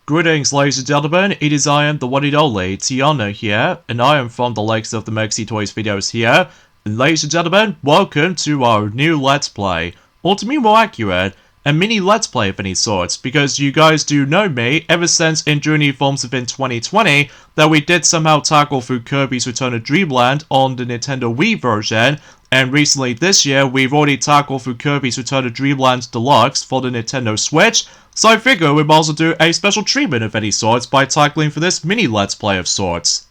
Greetings, ladies and gentlemen, it is I am the one and only Tiana here, and I am from the likes of the Maxi Toys videos here. And ladies and gentlemen, welcome to our new Let's Play, or to be more accurate, a mini Let's Play of any sorts, because you guys do know me, ever since in Journey Forms within 2020, that we did somehow tackle through Kirby's Return to Dreamland on the Nintendo Wii version, and recently this year, we've already tackled through Kirby's Return to Dreamland Deluxe for the Nintendo Switch, so I figure we might also do a special treatment of any sorts by tackling for this mini Let's Play of sorts.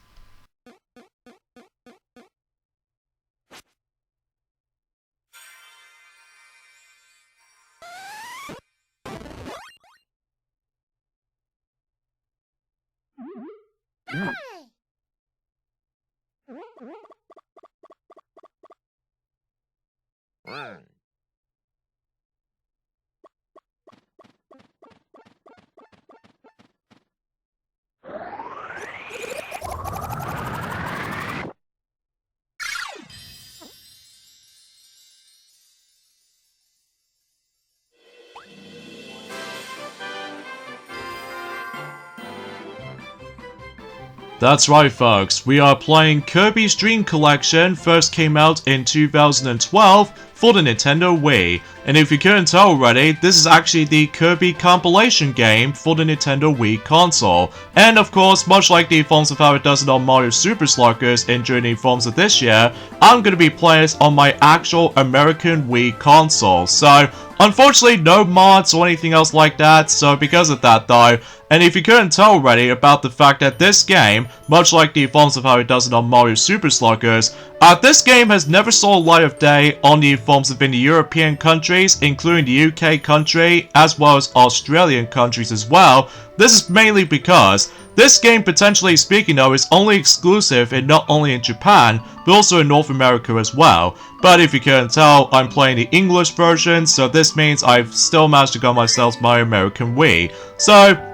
That's right folks, we are playing Kirby's Dream Collection, first came out in 2012 for the Nintendo Wii. And if you couldn't tell already, this is actually the Kirby compilation game for the Nintendo Wii console. And of course, much like the forms of how it does it on Mario Super Sluggers in Journey Forms of this year, I'm going to be playing this on my actual American Wii console. So, unfortunately, no mods or anything else like that, so because of that though, and if you couldn't tell already about the fact that this game, much like the forms of how it does it on Mario Super Sluggers, this game has never saw light of day on the forms within the European countries, including the UK country, as well as Australian countries as well. This is mainly because this game, potentially speaking though, is only exclusive in not only in Japan, but also in North America as well. But if you couldn't tell, I'm playing the English version, so this means I've still managed to get myself my American Wii. So,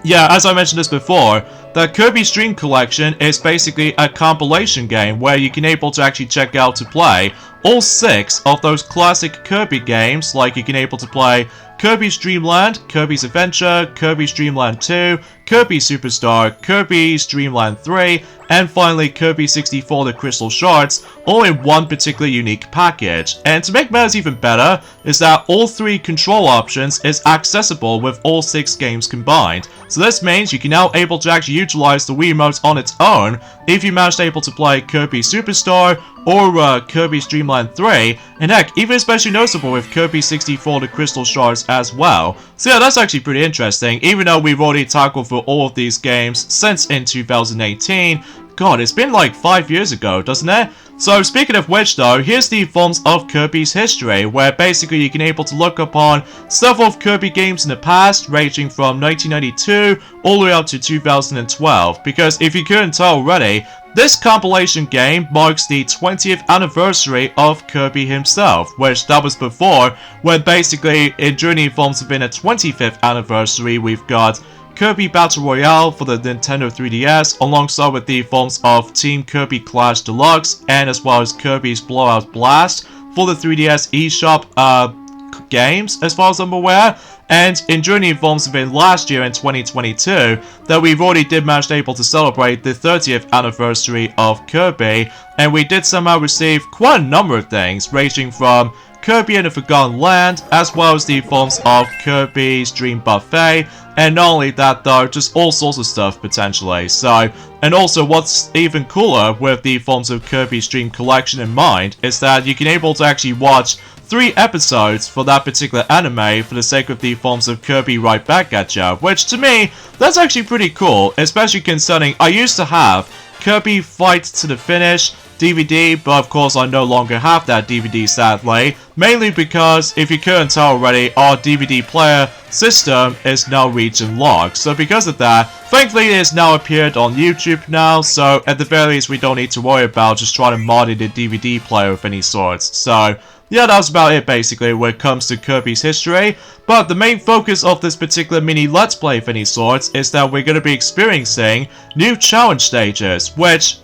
yeah, as I mentioned this before, the Kirby's Dream Collection is basically a compilation game where you can able to actually check out to play all 6 of those classic Kirby games, like you can able to play Kirby's Dream Land, Kirby's Adventure, Kirby's Dream Land 2, Kirby Superstar, Kirby's Dream Land 3, and finally Kirby 64 The Crystal Shards, all in one particular unique package. And to make matters even better, is that all 3 control options is accessible with all 6 games combined. So this means you can now able to actually utilize the Wii Remote on its own if you manage to able to play Kirby Superstar or Kirby's Dream Land 3, and heck, even especially noticeable with Kirby 64 The Crystal Shards as well. So yeah, that's actually pretty interesting, even though we've already tackled for all of these games since in 2018. God, it's been like 5 years ago, doesn't it? So speaking of which though, here's the forms of Kirby's history, where basically you can able to look upon several of Kirby games in the past, ranging from 1992 all the way up to 2012, because if you couldn't tell already, this compilation game marks the 20th anniversary of Kirby himself, which that was before, when basically in Journey Forms within a 25th anniversary, we've got Kirby Battle Royale for the Nintendo 3DS, alongside with the forms of Team Kirby Clash Deluxe, and as well as Kirby's Blowout Blast for the 3DS eShop games, as far as I'm aware. And in Journey Forms within last year in 2022, that we've already did manage to able to celebrate the 30th anniversary of Kirby, and we did somehow receive quite a number of things, ranging from Kirby and the Forgotten Land, as well as the forms of Kirby's Dream Buffet, and not only that though, just all sorts of stuff potentially. So, and also what's even cooler with the forms of Kirby's Dream Collection in mind, is that you can able to actually watch 3 episodes for that particular anime for the sake of the forms of Kirby Right Back at Ya, which to me, that's actually pretty cool, especially concerning I used to have Kirby Fight to the Finish DVD, but of course I no longer have that DVD sadly, mainly because, if you couldn't tell already, our DVD player system is now region locked. So because of that, thankfully it has now appeared on YouTube now, so at the very least we don't need to worry about just trying to mod the DVD player of any sorts. So yeah, that's about it basically when it comes to Kirby's history, but the main focus of this particular mini Let's Play of any sorts is that we're going to be experiencing new challenge stages, which,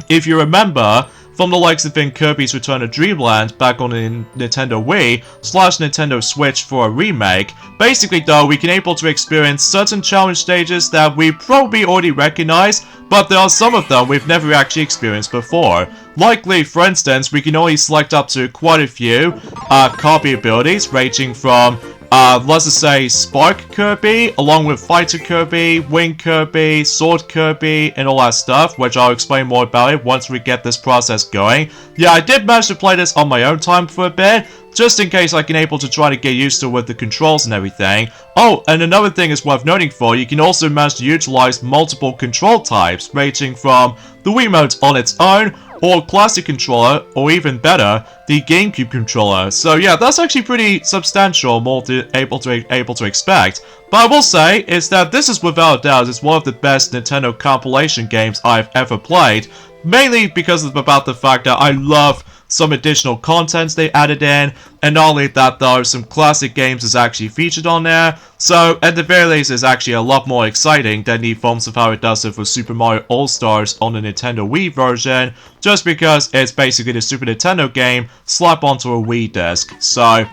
if you remember, from the likes of Kirby's Return to Dreamland back on the Nintendo Wii / Nintendo Switch for a remake. Basically though, we can able to experience certain challenge stages that we probably already recognize, but there are some of them we've never actually experienced before. Likely, for instance, we can only select up to quite a few Kirby abilities, ranging from let's just say Spark Kirby, along with Fighter Kirby, Wing Kirby, Sword Kirby, and all that stuff, which I'll explain more about it once we get this process going. Yeah, I did manage to play this on my own time for a bit, just in case I can able to try to get used to with the controls and everything. Oh, and another thing is worth noting for, you can also manage to utilize multiple control types, ranging from the Wiimote on its own, or classic controller, or even better, the GameCube controller. So yeah, that's actually pretty substantial, more able to expect. But I will say is that this is without a doubt is one of the best Nintendo compilation games I've ever played, mainly because of about the fact that I love some additional contents they added in, and not only that though, some classic games is actually featured on there, so at the very least it's actually a lot more exciting than the forms of how it does it for Super Mario All-Stars on the Nintendo Wii version, just because it's basically the Super Nintendo game slapped onto a Wii disc. So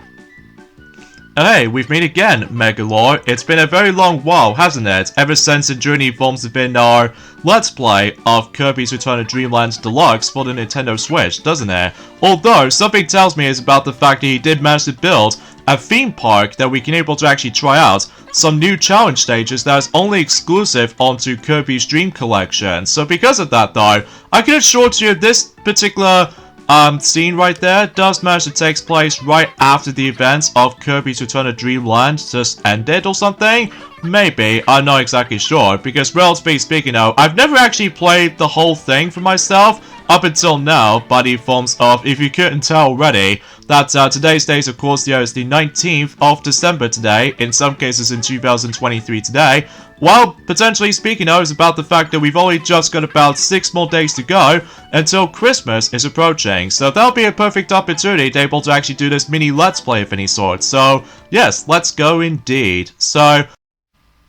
hey, we've met again, Megalore. It's been a very long while, hasn't it? Ever since the journey forms within our Let's Play of Kirby's Return to Dreamland Deluxe for the Nintendo Switch, doesn't it? Although, something tells me is about the fact that he did manage to build a theme park that we can able to actually try out some new challenge stages that is only exclusive onto Kirby's Dream Collection. So because of that though, I can assure you this particular scene right there does manage to take place right after the events of Kirby's Return to Dreamland just ended or something. Maybe, I'm not exactly sure, because relatively speaking though, I've never actually played the whole thing for myself up until now, by the forms of, if you couldn't tell already, that today's date of course there is the 19th of December today, in some cases in 2023 today, while potentially speaking though is about the fact that we've only just got about 6 more days to go until Christmas is approaching, so that'll be a perfect opportunity to be able to actually do this mini Let's Play of any sort. So yes, let's go indeed. So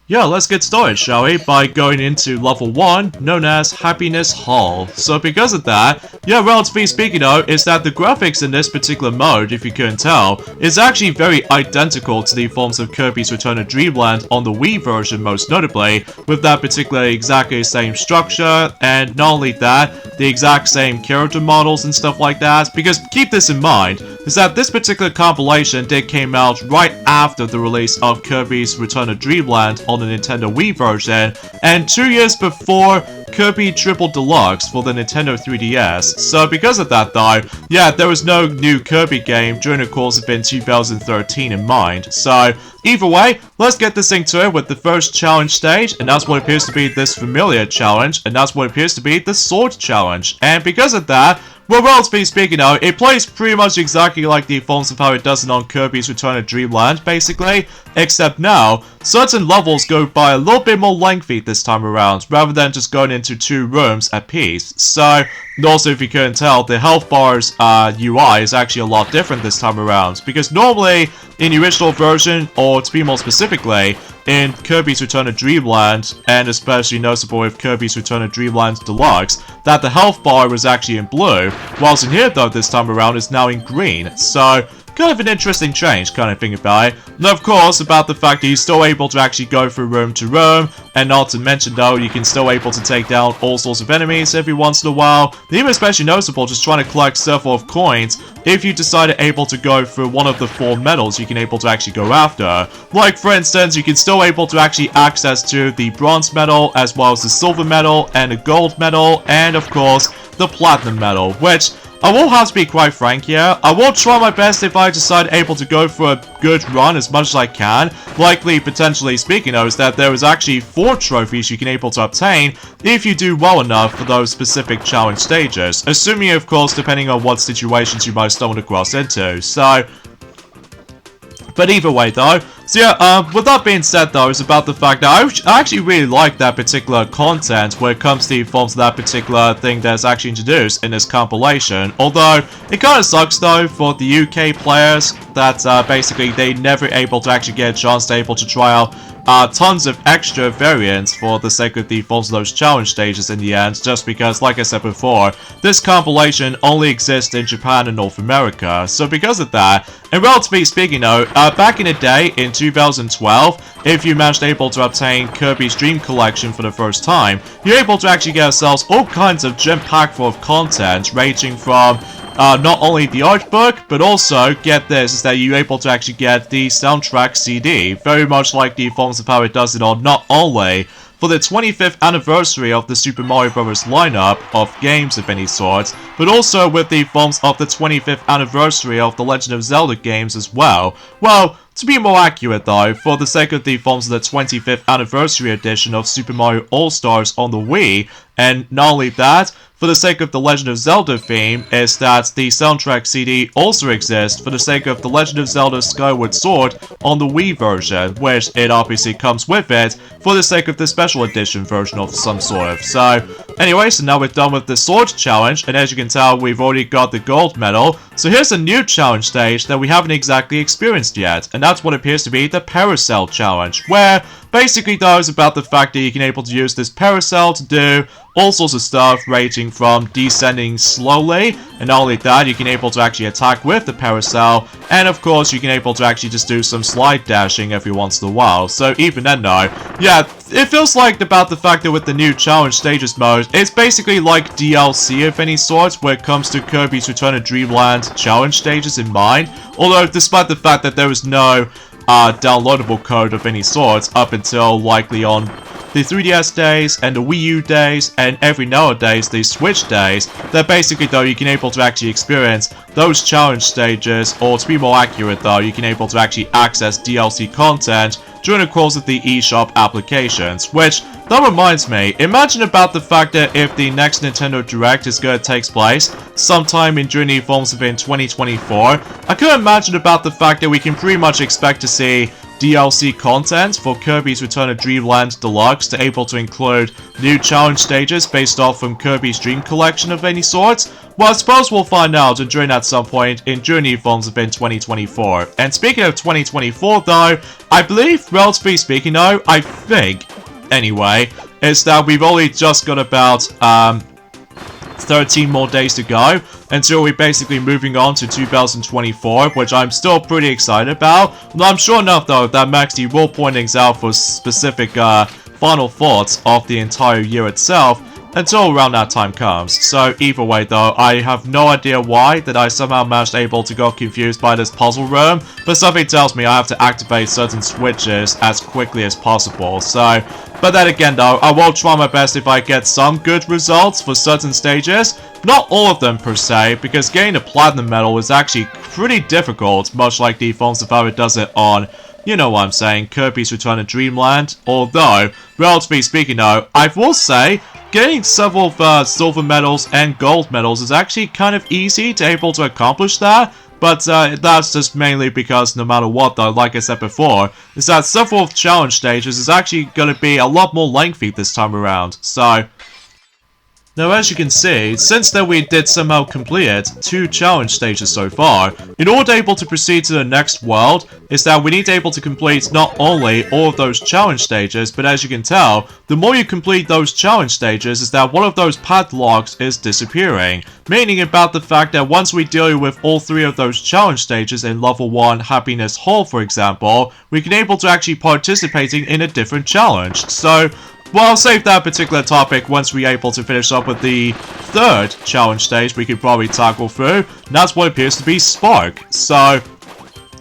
yeah, let's get started, shall we, by going into level 1, known as Happiness Hall. So because of that, yeah, relatively speaking though, is that the graphics in this particular mode, if you couldn't tell, is actually very identical to the forms of Kirby's Return to Dreamland on the Wii version most notably, with that particular exactly same structure, and not only that, the exact same character models and stuff like that, because keep this in mind, is that this particular compilation did came out right after the release of Kirby's Return to Dreamland on the Nintendo Wii version, and 2 years before Kirby Triple Deluxe for the Nintendo 3DS. So because of that though, yeah, there was no new Kirby game during the course of 2013 in mind. So either way, let's get this thing to it with the first challenge stage, and that's what appears to be this familiar challenge, and that's what appears to be the sword challenge. And because of that, well, relatively speaking though, it plays pretty much exactly like the forms of how it does it on Kirby's Return to Dreamland, basically, except now, certain levels go by a little bit more lengthy this time around, rather than just going into 2 rooms a piece. So, and also if you couldn't tell, the health bar's UI is actually a lot different this time around, because normally, in the original version, or to be more specifically, in Kirby's Return to Dreamland, and especially noticeable with Kirby's Return to Dreamland Deluxe, that the health bar was actually in blue, whilst in here though this time around is now in green. So kind of an interesting change kind of thing about it. And of course about the fact that you're still able to actually go from room to room, and not to mention though you can still able to take down all sorts of enemies every once in a while. And even especially noticeable just trying to collect several of coins if you decided able to go for one of the 4 medals you can able to actually go after. Like for instance, you can still able to actually access to the bronze medal, as well as the silver medal and the gold medal, and of course the platinum medal, which I will have to be quite frank here. I will try my best if I decide able to go for a good run as much as I can. Likely, potentially speaking though, is that there is actually 4 trophies you can able to obtain if you do well enough for those specific challenge stages. Assuming, of course, depending on what situations you might stumble across into. So, but either way though, so yeah, with that being said though, it's about the fact that I actually really like that particular content when it comes to the forms of that particular thing that's actually introduced in this compilation. Although, it kind of sucks though for the UK players that basically they never able to actually get a chance to able to try out tons of extra variants for the sake of the forms of those challenge stages in the end, just because, like I said before, this compilation only exists in Japan and North America. So because of that, and relatively speaking though, back in the day, in 2012, if you managed able to obtain Kirby's Dream Collection for the first time, you're able to actually get yourselves all kinds of gem-packed full of content, ranging from not only the art book, but also, get this, is that you're able to actually get the soundtrack CD, very much like the forms of how it does it on not only for the 25th anniversary of the Super Mario Bros. Lineup of games of any sort, but also with the forms of the 25th anniversary of the Legend of Zelda games as well. Well, to be more accurate though, for the sake of the forms of the 25th anniversary edition of Super Mario All-Stars on the Wii, and not only that, for the sake of the Legend of Zelda theme, is that the soundtrack CD also exists for the sake of the Legend of Zelda Skyward Sword on the Wii version, which it obviously comes with it for the sake of the special edition version of some sort. So, anyway, so now we're done with the sword challenge, and as you can tell, we've already got the gold medal. So here's a new challenge stage that we haven't exactly experienced yet, and that's what appears to be the Parasail challenge, where basically though is about the fact that you can able to use this parasail to do all sorts of stuff, ranging from descending slowly, and not only that, you can able to actually attack with the parasail, and of course you can able to actually just do some slide dashing every once in a while. So even then though, yeah, it feels like about the fact that with the new challenge stages mode, it's basically like DLC of any sort when it comes to Kirby's Return to Dreamland challenge stages in mind, although despite the fact that there is no downloadable code of any sort up until likely on the 3DS days and the Wii U days and every nowadays the Switch days, that basically though you can able to actually experience those challenge stages, or to be more accurate though, you can able to actually access DLC content during the course of the eShop applications, which, that reminds me, imagine about the fact that if the next Nintendo Direct is going to take place sometime during the forms of in 2024, I could imagine about the fact that we can pretty much expect to see DLC content for Kirby's Return to Dreamland Deluxe to able to include new challenge stages based off from Kirby's Dream Collection of any sort. Well, I suppose we'll find out during at some point during the forms of in 2024. And speaking of 2024 though, I believe, relatively speaking though, I think, anyway, is that we've only just got about 13 more days to go until we're basically moving on to 2024, which I'm still pretty excited about. I'm sure enough though that Maxi will point things out for specific final thoughts of the entire year itself until around that time comes. So either way though, I have no idea why that I somehow managed able to go confused by this puzzle room, but something tells me I have to activate certain switches as quickly as possible. So, but then again though, I will try my best if I get some good results for certain stages. Not all of them per se, because getting the Platinum Medal is actually pretty difficult, much like the forms of how it does it on, you know what I'm saying, Kirby's Return to Dreamland. Although, relatively speaking though, I will say, getting several silver medals and gold medals is actually kind of easy to able to accomplish that. But that's just mainly because no matter what though, like I said before, is that several challenge stages is actually going to be a lot more lengthy this time around. So, now as you can see, since that we did somehow complete 2 challenge stages so far, in order able to proceed to the next world, is that we need to able to complete not only all of those challenge stages, but as you can tell, the more you complete those challenge stages is that one of those padlocks is disappearing. Meaning about the fact that once we deal with all 3 of those challenge stages in level 1 Happiness Hall for example, we can able to actually participating in a different challenge. So, well, I'll save that particular topic once we're able to finish up with the 3rd challenge stage we could probably tackle through, and that's what appears to be Spark. So,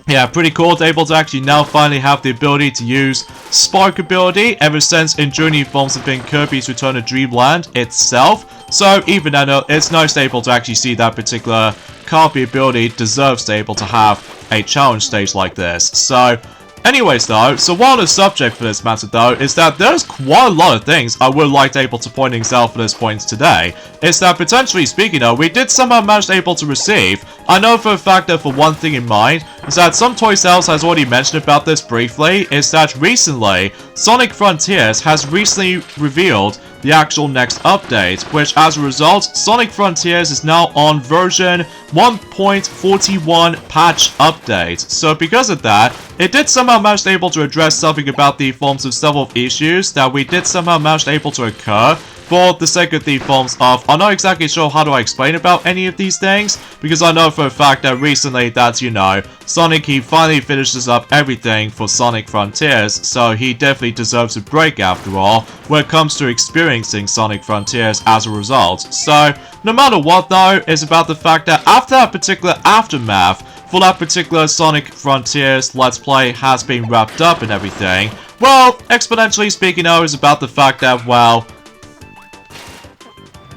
yeah, pretty cool to able to actually now finally have the ability to use Spark ability ever since in Journey forms have been Kirby's Return to Dreamland itself. So, even then, it's nice to able to actually see that particular copy ability deserves to able to have a challenge stage like this. So, anyways though, so while the subject for this matter though, is that there's quite a lot of things I would like to able to point things out for this point today. Is that potentially speaking though, we did somehow manage to able to receive, I know for a fact that for one thing in mind, is that some toy sales has already mentioned about this briefly, is that recently, Sonic Frontiers has recently revealed the actual next update, which as a result, Sonic Frontiers is now on version 1.41 patch update. So because of that, it did somehow manage able to address something about the forms of several issues that we did somehow manage able to occur. For the sake of the forms of, I'm not exactly sure how do I explain about any of these things, because I know for a fact that recently that, you know, Sonic, he finally finishes up everything for Sonic Frontiers, so he definitely deserves a break after all, when it comes to experiencing Sonic Frontiers as a result. So, no matter what though, it's about the fact that after that particular aftermath, for that particular Sonic Frontiers Let's Play has been wrapped up and everything, well, exponentially speaking though, is about the fact that, well,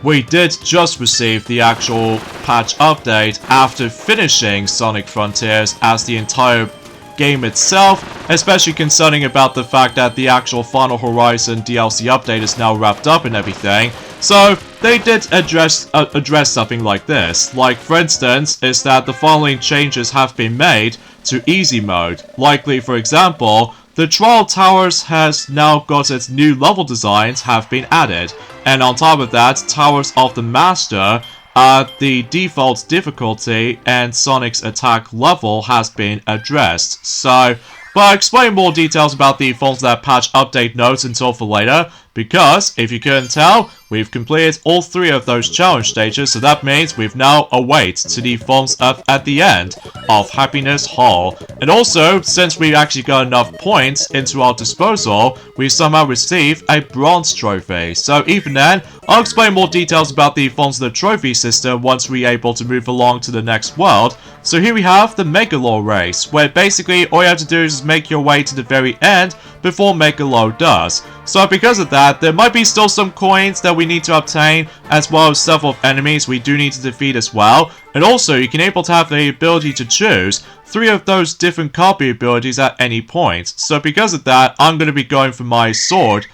we did just receive the actual patch update after finishing Sonic Frontiers as the entire game itself, especially concerning about the fact that the actual Final Horizon DLC update is now wrapped up and everything. So, they did address something like this. Like, for instance, is that the following changes have been made to easy mode. Likely, for example, the Trial Towers has now got its new level designs have been added. And on top of that, Towers of the Master, the default difficulty and Sonic's attack level has been addressed. So, but I'll explain more details about the forms of that patch update notes until for later, because, if you couldn't tell, we've completed all 3 of those challenge stages, so that means we've now await to the forms of at the end of Happiness Hall. And also, since we actually got enough points into our disposal, we somehow received a bronze trophy. So even then, I'll explain more details about the forms of the trophy system once we're able to move along to the next world. So here we have the Megalo race, where basically all you have to do is make your way to the very end before Megalo does. So because of that, there might be still some coins that we need to obtain, as well as several enemies we do need to defeat as well. And also, you can able to have the ability to choose 3 of those different copy abilities at any point. So because of that, I'm going to be going for my sword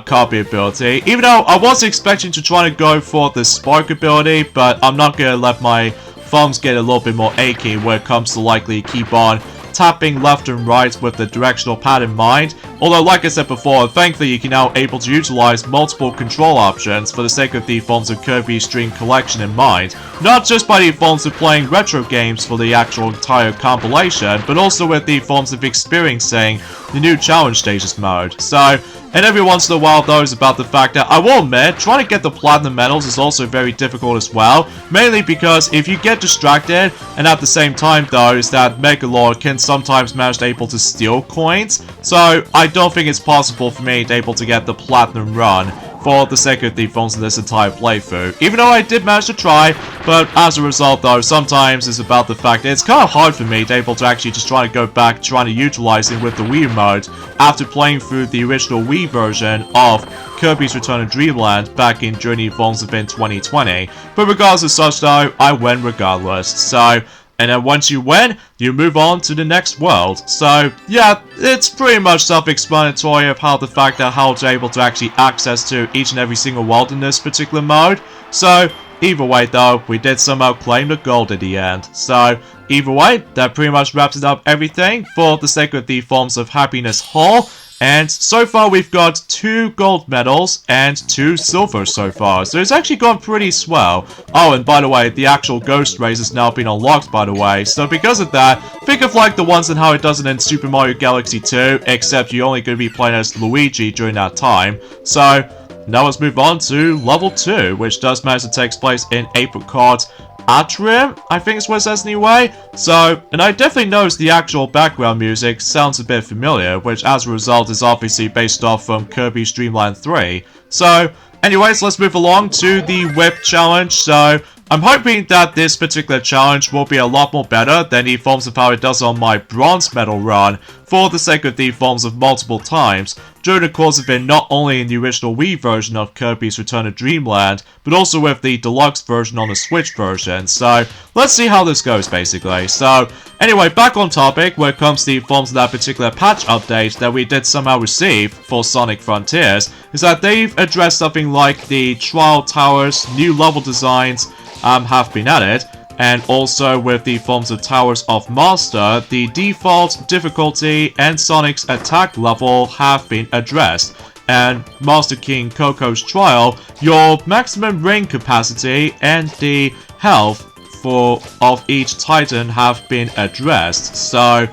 copy ability. Even though I was expecting to try to go for the spark ability, but I'm not going to let my thumbs get a little bit more achy when it comes to likely keep on tapping left and right with the directional pad in mind. Although, like I said before, thankfully you can now able to utilize multiple control options for the sake of the forms of Kirby's Dream Collection in mind. Not just by the forms of playing retro games for the actual entire compilation, but also with the forms of experiencing the new challenge stages mode. So, and every once in a while though is about the fact that, I will admit, trying to get the platinum medals is also very difficult as well. Mainly because if you get distracted, and at the same time though, is that Megalord can sometimes manage able to steal coins. So I don't think it's possible for me to able to get the platinum run for the sake of the forms of this entire playthrough. Even though I did manage to try, but as a result though, sometimes it's about the fact that it's kind of hard for me to able to actually just try to go back, trying to utilize it with the Wii mode after playing through the original Wii version of Kirby's Return to Dreamland back in Journey Forms of in 2020. But regardless of such though, I win regardless. So, and then once you win, you move on to the next world. So, yeah, it's pretty much self-explanatory of how the fact that how to able to actually access to each and every single world in this particular mode. So, either way though, we did somehow claim the gold at the end. So, either way, that pretty much wraps it up everything for the sake of the forms of Happiness Hall. And so far we've got 2 gold medals and 2 silver so far, so it's actually gone pretty swell. Oh, and by the way, the actual ghost race has now been unlocked, by the way, so because of that, think of like the ones and how it does it in Super Mario Galaxy 2, except you're only going to be playing as Luigi during that time. So, now let's move on to level 2, which does manage to take place in Apricot Atrium, I think is what it says anyway. So, and I definitely noticed the actual background music sounds a bit familiar, which as a result is obviously based off from Kirby's Dream Land 3. So, anyways, let's move along to the whip challenge. So, I'm hoping that this particular challenge will be a lot more better than the forms of how it does on my bronze medal run, for the sake of the forms of multiple times, during the course of it not only in the original Wii version of Kirby's Return to Dreamland, but also with the deluxe version on the Switch version. So, let's see how this goes basically. So, anyway, back on topic when it comes to the forms of that particular patch update that we did somehow receive for Sonic Frontiers, is that they've addressed something like the Trial Towers, new level designs, have been added, and also with the forms of Towers of Master, the default difficulty and Sonic's attack level have been addressed. And Master King Coco's Trial, your maximum ring capacity and the health of each Titan have been addressed. So,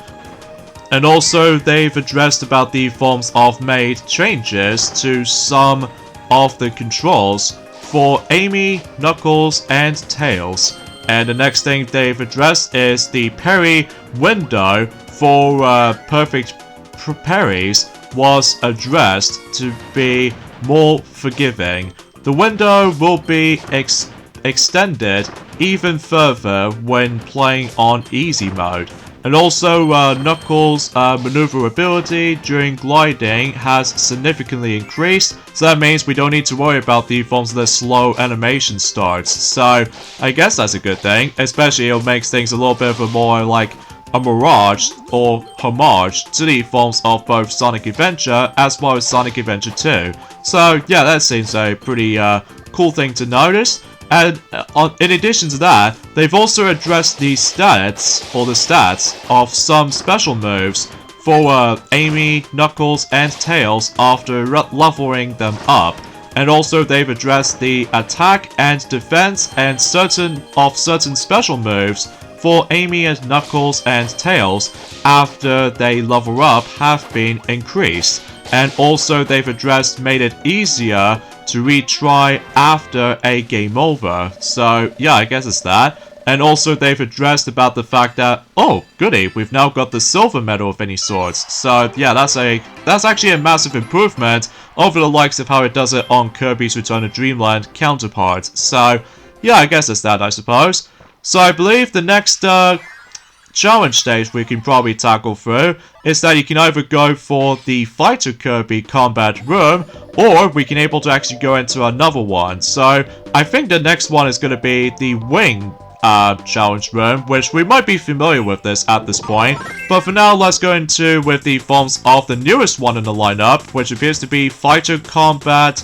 And also, they've addressed about the forms of made changes to some of the controls for Amy, Knuckles, and Tails. And the next thing they've addressed is the parry window for perfect parries was addressed to be more forgiving. The window will be extended even further when playing on easy mode. And also, Knuckles' maneuverability during gliding has significantly increased, so that means we don't need to worry about the forms of the slow animation starts. So, I guess that's a good thing, especially it makes things a little bit of a more like a mirage or homage to the forms of both Sonic Adventure as well as Sonic Adventure 2. So, yeah, that seems a pretty cool thing to notice. And in addition to that, they've also addressed the stats of some special moves for Amy, Knuckles, and Tails after leveling them up. And also they've addressed the attack and defense and certain special moves for Amy and Knuckles and Tails after they level up have been increased. And also they've made it easier to retry after a game over. So yeah, I guess it's that. And also they've addressed about the fact that, oh goody, we've now got the silver medal of any sorts. So yeah, that's actually a massive improvement over the likes of how it does it on Kirby's Return to Dreamland counterparts. So yeah, I guess it's that, I suppose. So I believe the next challenge stage we can probably tackle through is that you can either go for the Fighter Kirby combat room, or we can able to actually go into another one. So I think the next one is going to be the Wing challenge room, which we might be familiar with this at this point. But for now, let's go into with the forms of the newest one in the lineup, which appears to be Fighter Combat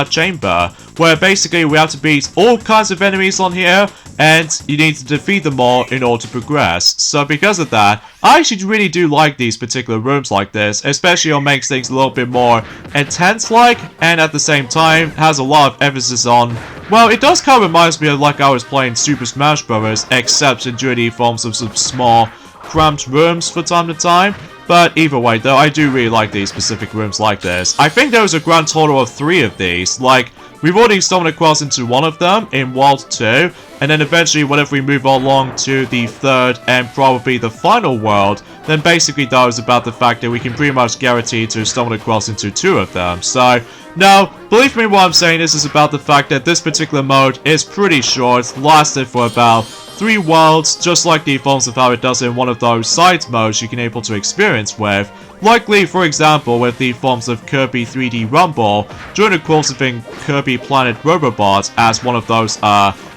Chamber, where basically we have to beat all kinds of enemies on here, and you need to defeat them all in order to progress. So because of that, I actually really do like these particular rooms like this, especially it makes things a little bit more intense-like, and at the same time has a lot of emphasis on, well, it does kind of reminds me of like I was playing Super Smash Bros., except in the forms of some small, cramped rooms from time to time. But either way, though, I do really like these specific rooms like this. I think there was a grand total of 3 of these. Like, we've already stumbled across into one of them in World 2, and then eventually, whenever we move along to the 3rd and probably the final world, then basically that was about the fact that we can pretty much guarantee to stumble across into 2 of them. So, now, believe me what I'm saying, this is about the fact that this particular mode is pretty short, lasted for about 3 worlds, just like the forms of how it does in one of those side modes you can able to experience with. Likely, for example, with the forms of Kirby 3D Rumble, during the course of Kirby Planet Robobot as one of those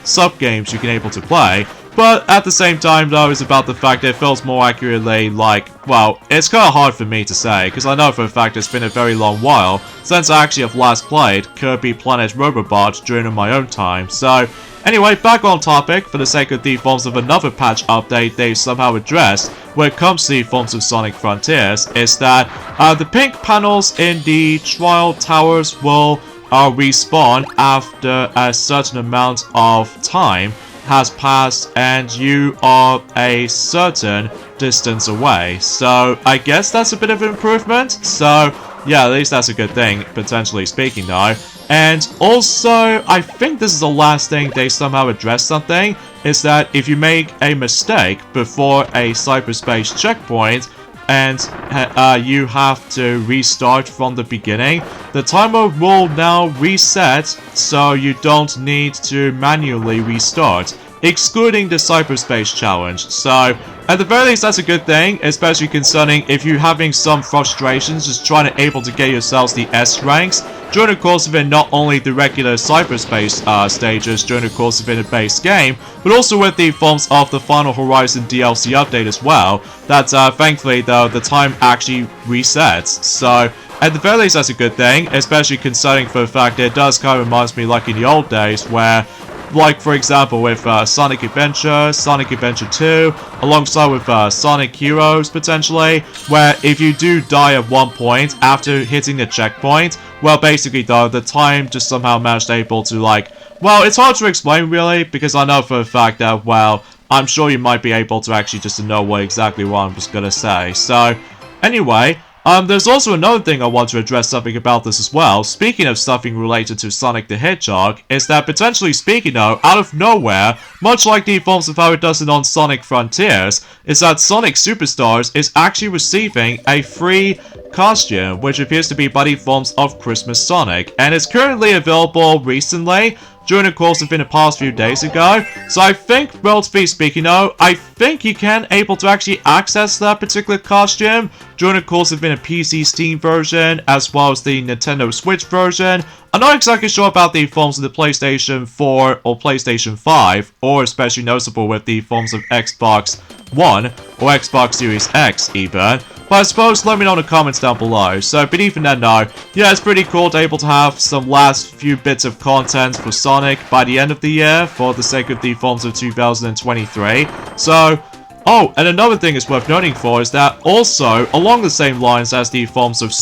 sub-games you can able to play. But at the same time, though, it's about the fact that it feels more accurately like, well, it's kind of hard for me to say, because I know for a fact it's been a very long while since I actually have last played Kirby Planet Robobot during my own time. So, anyway, back on topic, for the sake of the forms of another patch update they somehow addressed when it comes to the forms of Sonic Frontiers, is that the pink panels in the trial towers will respawn after a certain amount of time has passed and you are a certain distance away. So I guess that's a bit of an improvement. So yeah, at least that's a good thing, potentially speaking though. And also, I think this is the last thing they somehow address something, is that if you make a mistake before a cyberspace checkpoint, and you have to restart from the beginning, the timer will now reset, so you don't need to manually restart, excluding the cyberspace challenge. So at the very least, that's a good thing, especially concerning if you're having some frustrations just trying to able to get yourselves the S ranks during the course of it, not only the regular cyberspace stages during the course of it a base game, but also with the forms of the Final Horizon DLC update as well, that thankfully though the time actually resets. So at the very least, that's a good thing, especially concerning for the fact that it does kind of reminds me like in the old days where, like for example with Sonic Adventure, Sonic Adventure 2, alongside with Sonic Heroes potentially, where if you do die at one point after hitting the checkpoint, well basically though, the time just somehow managed able to like, well, it's hard to explain really, because I know for a fact that, well, I'm sure you might be able to actually just know what exactly what I was gonna say. So, anyway, there's also another thing I want to address something about this as well. Speaking of something related to Sonic the Hedgehog, is that potentially speaking though, out of nowhere, much like the forms of how it does it on Sonic Frontiers, is that Sonic Superstars is actually receiving a free costume, which appears to be by the forms of Christmas Sonic, and it's currently available recently, during the course of the past few days ago. So I think, relatively speaking though, I think you can able to actually access that particular costume during the course of a PC Steam version, as well as the Nintendo Switch version. I'm not exactly sure about the forms of the PlayStation 4 or PlayStation 5, or especially noticeable with the forms of Xbox One or Xbox Series X even. But I suppose let me know in the comments down below. So, but even then though, yeah, it's pretty cool to able to have some last few bits of content for Sonic by the end of the year for the sake of the forms of 2023. So, oh, and another thing is worth noting for is that also, along the same lines as the forms of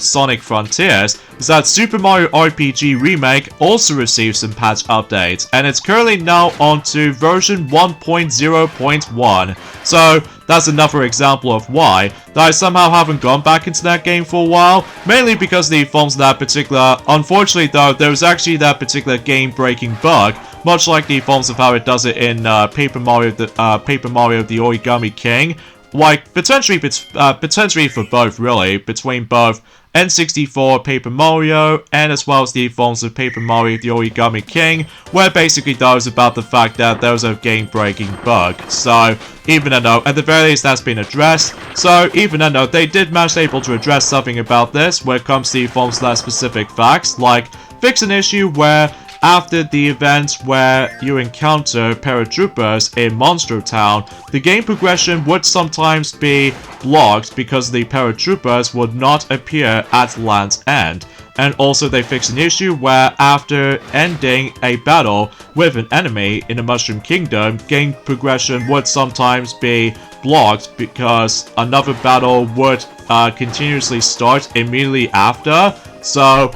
Sonic Frontiers, is that Super Mario RPG Remake also received some patch updates, and it's currently now on to version 1.0.1. So, that's another example of why that I somehow haven't gone back into that game for a while, mainly because the forms of that particular, unfortunately though, there was actually that particular game-breaking bug, much like the forms of how it does it in Paper Mario the Origami King, like potentially for both really, between both N64 Paper Mario and as well as the forms of Paper Mario the Origami King, where basically that was about the fact that there was a game-breaking bug. So even though at the very least that's been addressed, so even though they did manage to address something about this when it comes to the forms of that specific facts, like fix an issue where after the event where you encounter paratroopers in Monster Town, the game progression would sometimes be blocked because the paratroopers would not appear at Land's End. And also they fixed an issue where after ending a battle with an enemy in the Mushroom Kingdom, game progression would sometimes be blocked because another battle would continuously start immediately after. So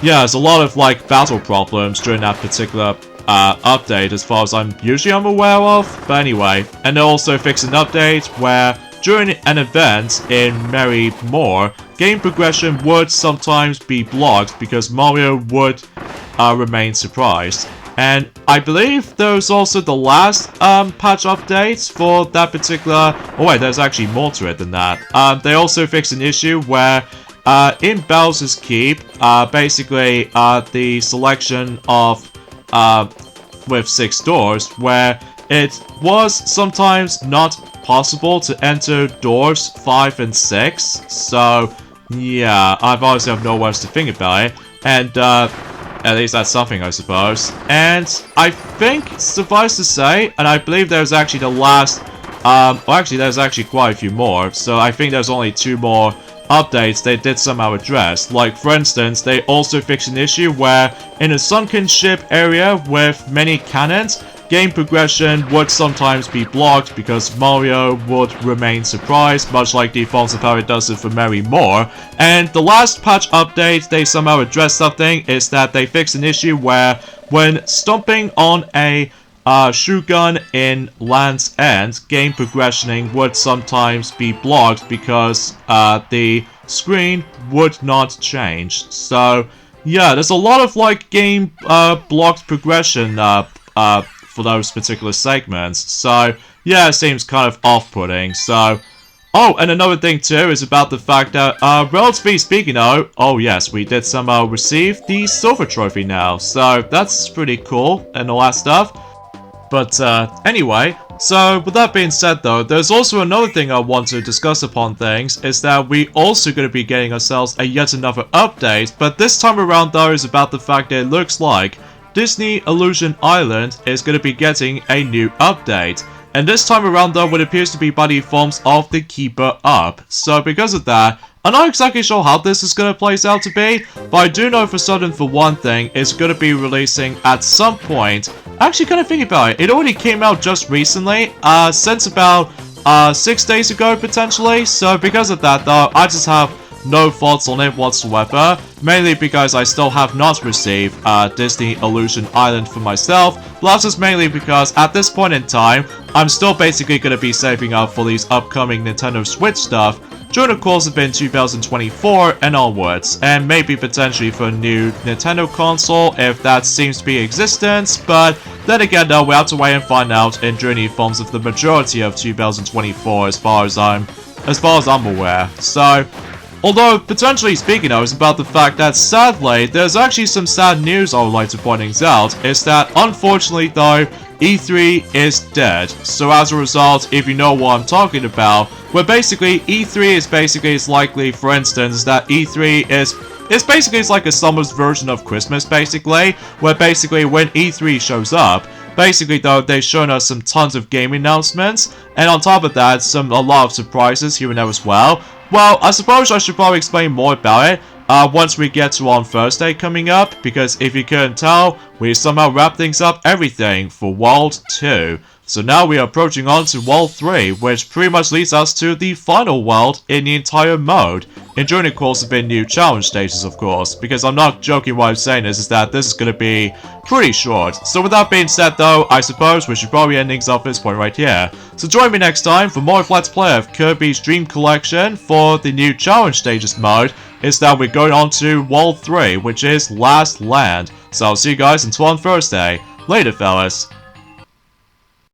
yeah, there's a lot of like battle problems during that particular update as far as I'm aware of. But anyway, and they also fixed an update where during an event in Merry Moor, game progression would sometimes be blocked because Mario would remain surprised. And I believe there's also the last patch updates for that particular. Oh wait, there's actually more to it than that. They also fixed an issue where in Bowser's Keep, basically the selection of with 6 doors, where it was sometimes not possible to enter doors 5 and 6. So yeah, I've obviously have no words to think about it, and at least that's something, I suppose. And I think, suffice to say, and I believe there's actually the last, well actually there's actually quite a few more, so I think there's only 2 more updates they did somehow address. Like for instance, they also fixed an issue where in a sunken ship area with many cannons, game progression would sometimes be blocked because Mario would remain surprised, much like the forms of how it does it for Merry Moor. And the last patch update they somehow addressed something is that they fixed an issue where when stomping on a shoe gun in Land's End, game progressioning would sometimes be blocked because the screen would not change. So yeah, there's a lot of like game blocked progression for those particular segments. So yeah, it seems kind of off-putting. So oh, and another thing too is about the fact that relatively speaking though, oh yes, we did somehow receive the silver trophy now. So that's pretty cool and all that stuff. But anyway, so with that being said though, there's also another thing I want to discuss upon things, is that we also going to be getting ourselves a yet another update, but this time around though is about the fact that it looks like Disney Illusion Island is going to be getting a new update. And this time around though, what appears to be by the forms of the Keeper Up. So because of that, I'm not exactly sure how this is going to play out to be, but I do know for certain for one thing, it's going to be releasing at some point. Actually, kind of thinking about it, it already came out just recently, since about 6 days ago potentially. So because of that though, I just have no thoughts on it whatsoever, mainly because I still have not received Disney Illusion Island for myself, but that's just mainly because at this point in time, I'm still basically going to be saving up for these upcoming Nintendo Switch stuff during the course of in 2024 and onwards, and maybe potentially for a new Nintendo console if that seems to be existence, but then again though, we have to wait and find out in Journey forms of the majority of 2024 as far as I'm aware. So, although potentially speaking though, is about the fact that sadly, there's actually some sad news I would like to point out, is that unfortunately though, E3 is dead. So as a result, if you know what I'm talking about, where basically E3 is basically it's likely, for instance, that E3 is it's like a summer's version of Christmas basically, where basically when E3 shows up, basically though they've shown us some tons of game announcements, and on top of that, a lot of surprises here and there as well. Well, I suppose I should probably explain more about it once we get to on Thursday coming up, because if you couldn't tell, we somehow wrap things up everything for World 2. So now we are approaching on to World 3, which pretty much leads us to the final world in the entire mode, and during the course of the new challenge stages of course, because I'm not joking when I'm saying this, is that this is going to be pretty short. So with that being said though, I suppose we should probably end things off at this point right here. So join me next time for more of Let's Play of Kirby's Dream Collection for the new challenge stages mode, is that we're going on to World 3, which is Last Land. So I'll see you guys until on Thursday. Later fellas.